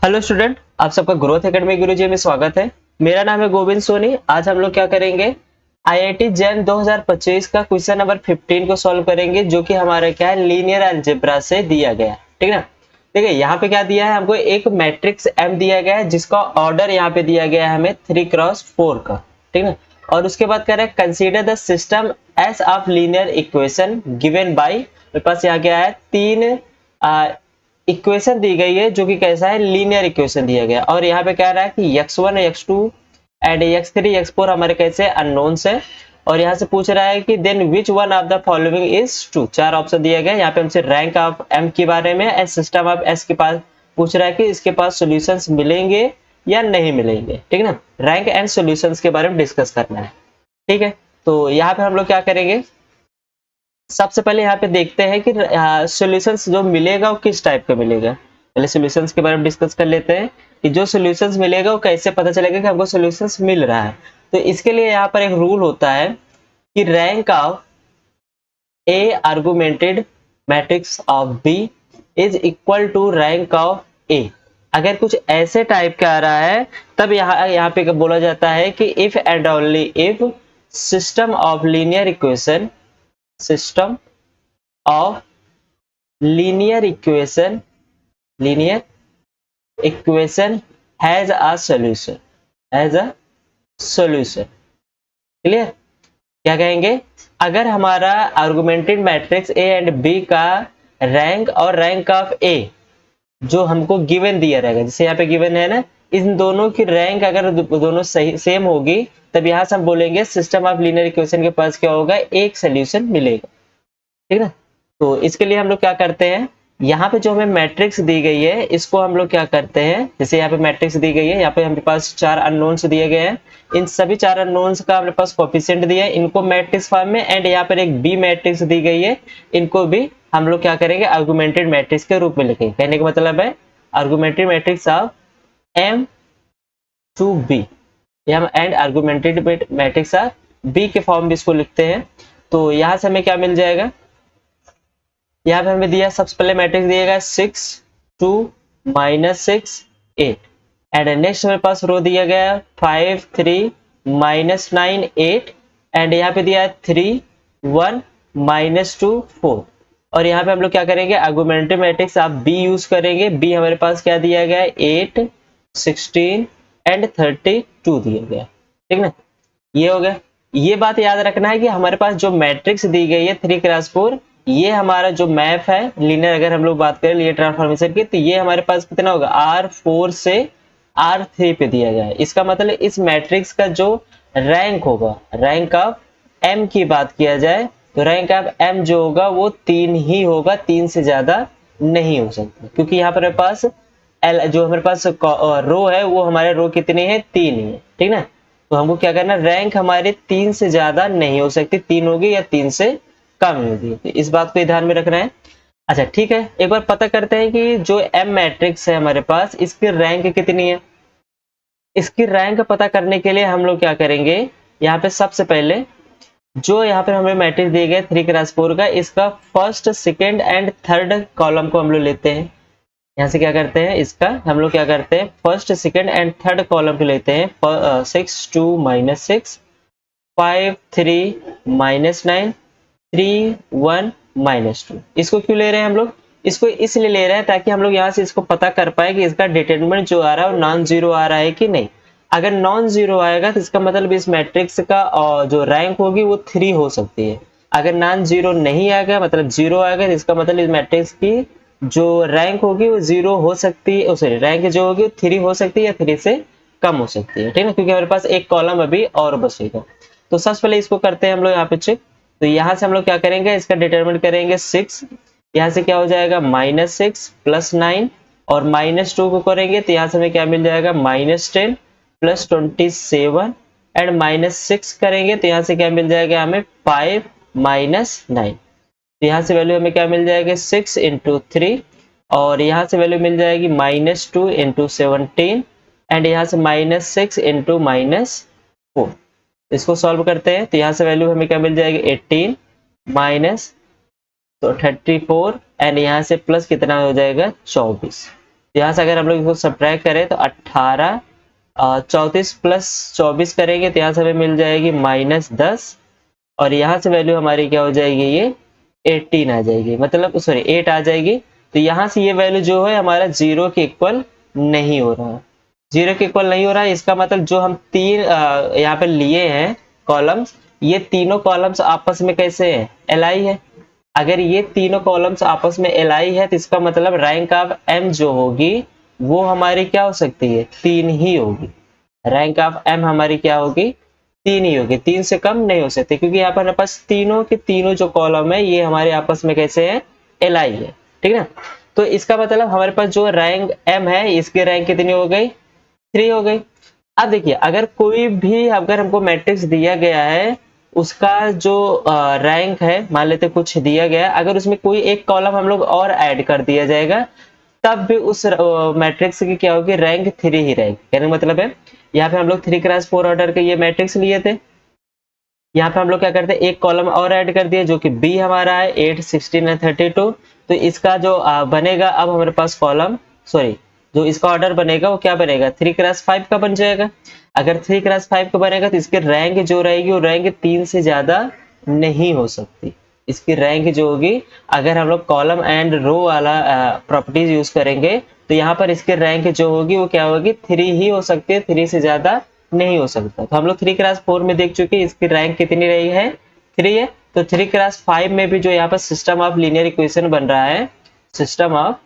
Hello student, आप सबका growth academy गुरुजी में स्वागत है। मेरा नाम है गोविंद सोनी। आज हम लोग क्या करेंगे, आईआईटी जैन 2025 का क्वेश्चन नंबर 15 को सॉल्व करेंगे, जो कि हमारा क्या है, लीनियर अलजेब्रा से दिया गया है। ठीक है ना। देखिए यहाँ पे क्या दिया है, हमको एक मैट्रिक्स एम दिया गया है जिसका ऑर्डर यहाँ पे दिया गया है हमें 3x4 का। ठीक है। और उसके बाद कह रहे हैं consider the system S of linear equation given by, मेरे पास यहाँ क्या है, तीन इक्वेशन दी गई है जो कि कैसा है, लीनियर इक्वेशन दिया गया। और यहाँ पे कह रहा है कि x1 x2 and x3 x4 हमारे कैसे अननोन्स है। और यहाँ से पूछ रहा है कि then which one of the following is true. चार ऑप्शन दिया गया। यहाँ पे हमसे रैंक ऑफ m के बारे में एंड सिस्टम ऑफ s के पास पूछ रहा है कि इसके पास सॉल्यूशंस मिलेंगे या नहीं मिलेंगे। ठीक है ना। रैंक एंड सॉल्यूशंस के बारे में डिस्कस करना है। ठीक है। तो यहाँ पे हम लोग क्या करेंगे, सबसे पहले यहाँ पे देखते हैं कि सॉल्यूशंस जो मिलेगा वो किस टाइप का मिलेगा। पहले सॉल्यूशंस के बारे में डिस्कस कर लेते हैं कि जो सॉल्यूशंस मिलेगा वो कैसे पता चलेगा कि हमको सॉल्यूशंस मिल रहा है। तो इसके लिए यहाँ पर एक रूल होता है कि rank of A augmented matrix of B is equal to rank of A. अगर कुछ ऐसे टाइप का आ रहा है तब यहाँ पे बोला जाता है कि if and only if system of linear equation system of linear equation has a solution clear. क्या कहेंगे, अगर हमारा augmented matrix A and B का रैंक और रैंक ऑफ ए जो हमको गिवन दिया रहेगा, जैसे यहाँ पे गिवन है ना, इन दोनों की रैंक अगर दोनों सही सेम होगी तब यहाँ से हम बोलेंगे सिस्टम ऑफ लीनियर इक्वेशन के पास क्या होगा, एक सोल्यूशन मिलेगा। ठीक है ना। तो इसके लिए हम लोग क्या करते हैं, यहाँ पे जो हमें मैट्रिक्स दी गई है इसको हम लोग क्या करते हैं, जैसे यहाँ पे मैट्रिक्स दी गई है, यहाँ पे हमारे पास चार अननोन्स दिए गए हैं। इन सभी चार अननोन्स का हमारे पास कोफिशिएंट दिया है, इनको मैट्रिक्स फॉर्म में, एंड यहाँ पर एक बी मैट्रिक्स दी गई है, इनको भी हम लोग क्या करेंगे, आर्गुमेंटेड मैट्रिक्स के रूप में लिखेंगे। कहने का मतलब है augmented matrix of M to B, हम and augmented matrix of B के फॉर्म में इसको लिखते हैं। तो यहाँ से हमें क्या मिल जाएगा, यहाँ पे हमें दिया, सबसे पहले मैट्रिक्स दिएगा 6 2 -6 8 एंड नेक्स्ट हमारे पास रो दिया गया 5 3 -9 8 एंड यहाँ पे दिया 3 1 -2 4। और यहाँ पे हम लोग क्या करेंगे, आर्गुमेंटेड मैट्रिक्स आप बी यूज करेंगे। बी हमारे पास क्या दिया गया है, 8 16 एंड 32 दिया गया। ठीक ना, ये हो गया। ये बात याद रखना है कि हमारे पास जो मैट्रिक्स दी गई है 3x4, ये हमारा जो मैप है लीनियर, अगर हम लोग बात करें लीनियर ट्रांसफॉर्मेशन की, तो ये हमारे पास कितना होगा, R4 से R3 पे दिया गया है। इसका मतलब इस मैट्रिक्स का जो रैंक होगा, रैंक ऑफ M की बात किया जाए तो रैंक ऑफ M जो होगा वो 3 ही होगा, 3 से ज्यादा नहीं हो सकता, क्योंकि यहाँ पर हमारे पास L जो हमारे पास रो है वो हमारे रो कितने हैं, 3 ही है। ठीक ना। तो हमको क्या करना, रैंक हमारे 3 से ज्यादा नहीं हो सकती, 3 होगी या 3 से कम होगी। तो इस बात को ध्यान में रखना है। अच्छा ठीक है, एक बार पता करते हैं कि जो एम मैट्रिक्स है हमारे पास, इसकी रैंक कितनी है। इसकी रैंक पता करने के लिए हम लोग क्या करेंगे, यहाँ पे सबसे पहले जो यहाँ पे हमें मैट्रिक्स दिए गए 3x4 का, इसका first second and third column को हम लोग लेते हैं। यहाँ से क्या करते हैं, इसका हम लोग क्या करते हैं, first second and third column को लेते हैं। 6 2 -6 5 3 -9 3 1 -2। इसको क्यों ले रहे हैं हम लोग, इसको इसलिए ले रहे हैं ताकि हम लोग यहाँ से इसको पता कर पाए कि इसका डिटरमिनेंट जो आ रहा है वो नॉन जीरो आ रहा है कि नहीं। अगर नॉन जीरो आएगा तो इसका मतलब इस मैट्रिक्स का जो रैंक होगी वो 3 हो सकती है। अगर नॉन जीरो नहीं आएगा, मतलब जीरो आएगा, तो इसका मतलब इस मैट्रिक्स की जो रैंक होगी वो 0 हो सकती है, सॉरी रैंक जो होगी 3 हो सकती है या 3 से कम हो सकती है। ठीक है, क्योंकि हमारे पास एक कॉलम अभी और बचेगा। तो सबसे पहले इसको करते हैं हम लोग यहाँ पे चेक। तो यहाँ से हम लोग क्या करेंगे, इसका डिटरमिनेंट करेंगे 6, यहाँ से क्या हो जाएगा -6 + 9, और -2 को करेंगे तो यहाँ से हमें क्या मिल जाएगा, -10 + 27 एंड -6 करेंगे तो यहाँ से क्या मिल जाएगा हमें 5 -9। तो यहाँ से वैल्यू हमें क्या मिल जाएगी, 6 × 3, और यहाँ से वैल्यू मिल जाएगी -2 × 17 एंड यहाँ से -6 × -4। इसको सॉल्व करते हैं तो यहाँ से वैल्यू हमें क्या मिल जाएगी, 18 माइनस तो 34 एंड यहाँ से प्लस कितना हो जाएगा, 24। यहाँ से अगर हम लोग इसको सब्ट्रैक्ट करें तो 18 34 प्लस 24 करेंगे तो यहाँ से हमें मिल जाएगी -10 और यहाँ से वैल्यू हमारी क्या हो जाएगी, ये 18 आ जाएगी, मतलब सॉरी 8 आ जाएगी। तो यहाँ से ये वैल्यू जो है हमारा 0 के इक्वल नहीं हो रहा, 0 के इक्वल नहीं हो रहा है। इसका मतलब जो हम तीन यहाँ पे लिए हैं कॉलम्स, ये तीनों कॉलम्स आपस में कैसे हैं, एलाई है। अगर ये तीनों कॉलम्स आपस में एलाई है तो इसका मतलब रैंक ऑफ एम जो होगी वो हमारी क्या हो सकती है, 3 ही होगी। रैंक ऑफ एम हमारी क्या होगी, 3 ही होगी, 3 से कम नहीं हो सकती, क्योंकि यहाँ पर हमारे पास तीनों के तीनों जो कॉलम है ये हमारे आपस में कैसे हैं, एलाई है, ठीक है ना। तो इसका मतलब हमारे पास जो रैंक एम है इसकी रैंक कितनी हो गई, 3 हो गई। अब देखिए अगर कोई भी अगर हमको मैट्रिक्स दिया गया है उसका जो रैंक है, मान लेते कुछ दिया गया, अगर उसमें कोई एक कॉलम हम लोग और ऐड कर दिया जाएगा तब भी उस मैट्रिक्स की क्या होगी, रैंक 3 ही रहेगी। कहने का मतलब है यहाँ पे हम लोग 3x4 ऑर्डर के ये मैट्रिक्स लिए थे, यहाँ पे हम लोग क्या करते हैं एक कॉलम और ऐड कर दिया जो कि बी हमारा है 8 16 और 32। तो इसका जो बनेगा अब हमारे पास कॉलम सॉरी जो इसका ऑर्डर बनेगा वो क्या बनेगा, 3x5 का बन जाएगा। अगर 3x5 का बनेगा तो इसकी रैंक जो रहेगी वो रैंक 3 से ज्यादा नहीं हो सकती। इसकी रैंक जो होगी, अगर हम लोग कॉलम एंड रो वाला प्रॉपर्टीज यूज करेंगे तो यहाँ पर इसकी रैंक जो होगी वो क्या होगी, 3 ही हो सकती है, 3 से ज्यादा नहीं हो सकता। तो हम लोग 3x4 में देख चुके हैं इसकी रैंक कितनी रही है, 3 है। तो 3x5 में भी जो यहाँ पर सिस्टम ऑफ लीनियर इक्वेशन बन रहा है, सिस्टम ऑफ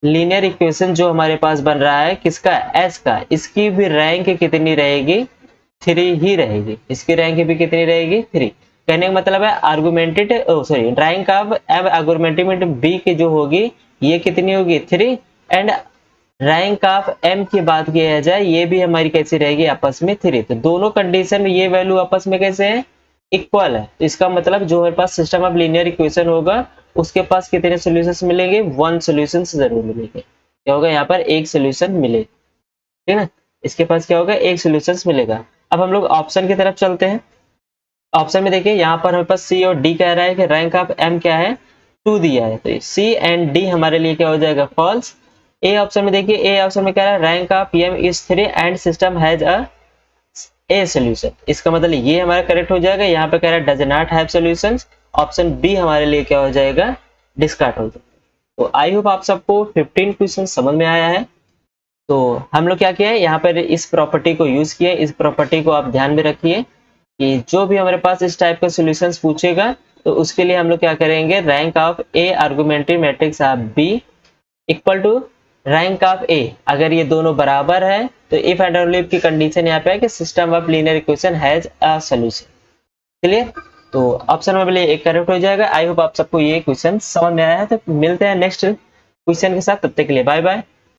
लीनियर इक्वेशन जो हमारे पास बन रहा है किसका, एस का, इसकी भी रैंक कितनी रहेगी, 3 ही रहेगी। इसकी रैंक भी कितनी रहेगी, 3। कहने का मतलब है augmented sorry rank of M augmented B की जो होगी ये कितनी होगी, 3। एंड रैंक ऑफ एम की बात किया जाए ये भी हमारी कैसी रहेगी, आपस में 3। तो दोनों कंडीशन में ये वैल्यू आपस में कैसे हैं, इक्वल है। तो इसका मतलब जो हमारे पास सिस्टम ऑफ लीनियर इक्वेशन होगा उसके पास कितने सॉल्यूशंस मिलेंगे, 1 सॉल्यूशन जरूर मिलेंगे। क्या होगा यहाँ पर, एक सॉल्यूशन मिले, ठीक है ना। इसके पास क्या होगा, एक सॉल्यूशन मिलेगा। अब हम लोग ऑप्शन की तरफ चलते हैं। ऑप्शन में देखिए यहाँ पर हमारे पास सी और डी कह रहा है कि रैंक ऑफ एम क्या है, 2 दिया है, तो सी एंड डी हमारे लिए क्या हो जाएगा, फॉल्स। ए ऑप्शन में देखिए, ए ऑप्शन में कह रहा है rank of M is 3 and system has a a solution. इसका मतलब ये हमारा करेक्ट हो जाएगा। यहाँ पे कह रहा है does not have solutions, option B हमारे लिए क्या हो जाएगा, डिस्कार्ड हो जाएगा। तो आई होप आप सबको 15 क्वेश्चन समझ में आया है। तो हम लोग क्या किया है, यहाँ पर इस प्रॉपर्टी को यूज किया। इस प्रॉपर्टी को आप ध्यान में रखिए कि जो भी हमारे पास इस टाइप का सॉल्यूशंस पूछेगा तो उसके लिए हम लोग क्या करेंगे, rank of A augmentative matrix of B equal to rank of A. अगर ये दोनों बराबर है तो इफ एंड ओनली इफ की कंडीशन यहाँ पे है कि system of linear equation has a solution. Clear. तो ऑप्शन में लिए एक करेक्ट हो जाएगा। आई होप आप सबको ये क्वेश्चन समझ में आया है। तो मिलते हैं नेक्स्ट क्वेश्चन के साथ, तब तक के लिए बाय बाय।